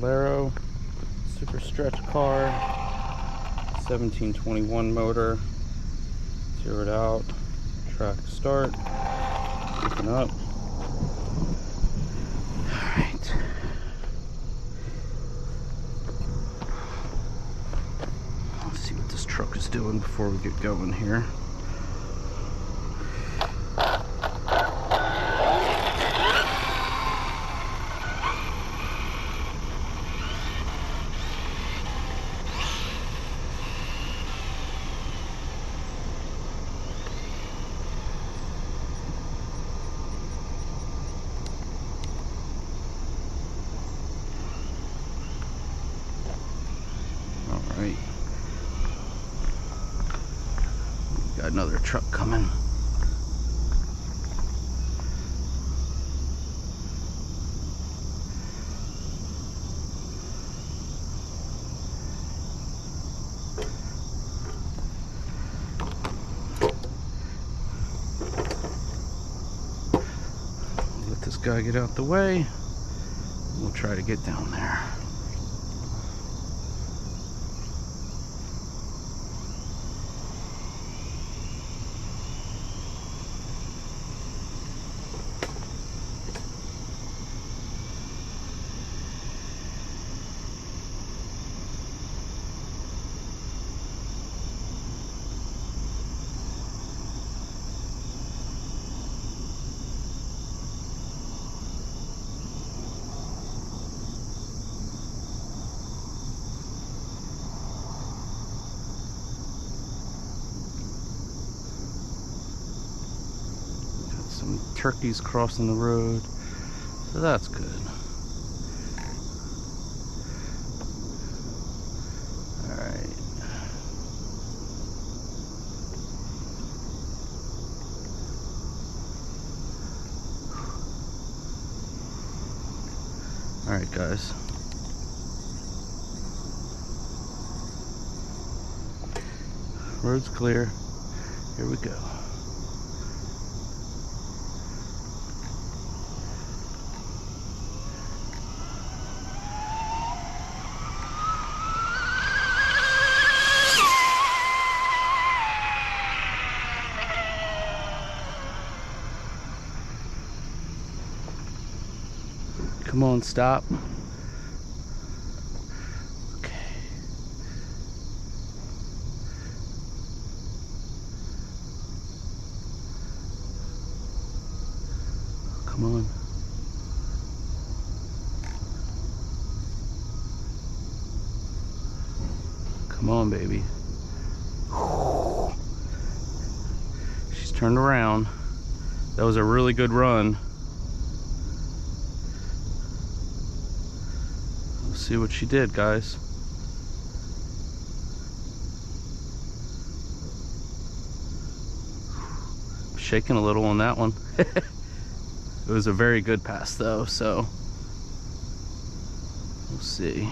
Rlaarlo super stretch car, 1721 motor, zeroed out, track start, picking up. Alright. Let's see what this truck is doing before we get going here. Alright. Got another truck coming. Let this guy get out the way. We'll try to get down there. Some turkeys crossing the road, so that's good. Alright. Alright, guys. Road's clear. Here we go. Come on, stop. Okay. Come on. Come on, baby. She's turned around. That was a really good run. See what she did, guys. Shaking a little on that one. It was a very good pass though, so we'll see.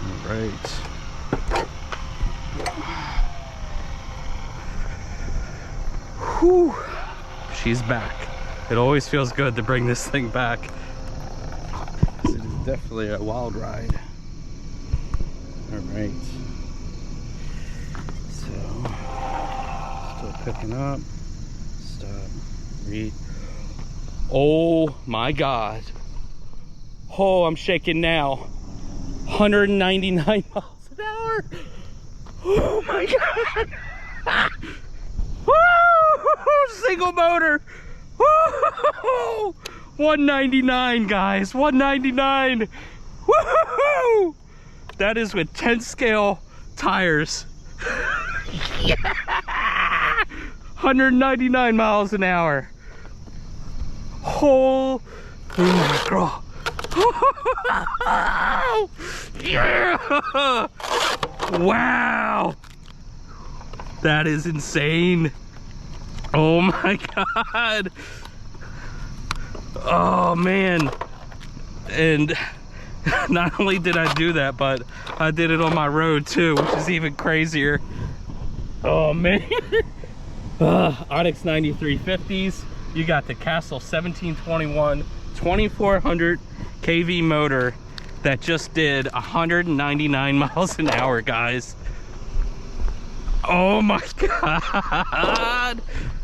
All right. Whew. She's back. It always feels good to bring this thing back. It is definitely a wild ride. Alright. So, still picking up. Stop. Read. Oh my God. Oh, I'm shaking now. 199 miles an hour. Oh my God. Woo! Single motor. Woo! 199, guys. 199. Woo! That is with 10 scale tires. Yeah! 199 miles an hour. Holy mackerel. Yeah! Wow. That is insane. Oh my God. Oh man. And Not only did I do that, but I did it on my road too, which is even crazier. Oh man. Onyx 9350s. You got the Castle 1721 2400 kV motor that just did 199 miles an hour, guys. Oh my God,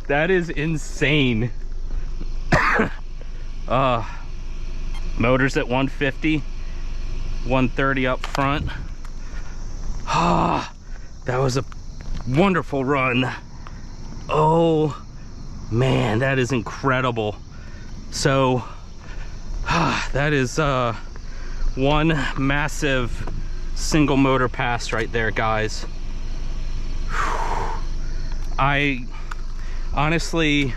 that is insane. Motors at 150, 130 up front. That was a wonderful run. Oh man, that is incredible. So that is one massive single motor pass right there, guys. I honestly,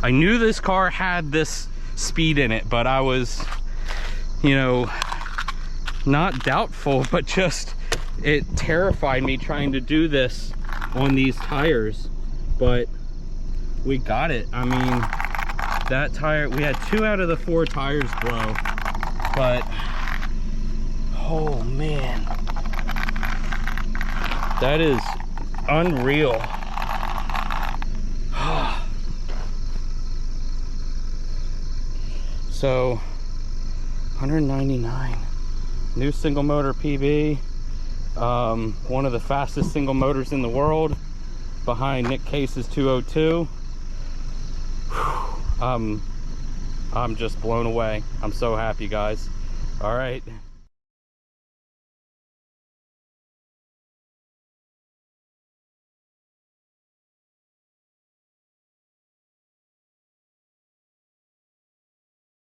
I knew this car had this speed in it, but I was, you know, not doubtful, but just it terrified me trying to do this on these tires. But we got it. I mean, that tire, we had 2 out of the 4 tires blow, but oh man, that is unreal. So 199, new single motor PB, one of the fastest single motors in the world, behind Nick Case's 202. I'm just blown away. I'm so happy, guys. All right.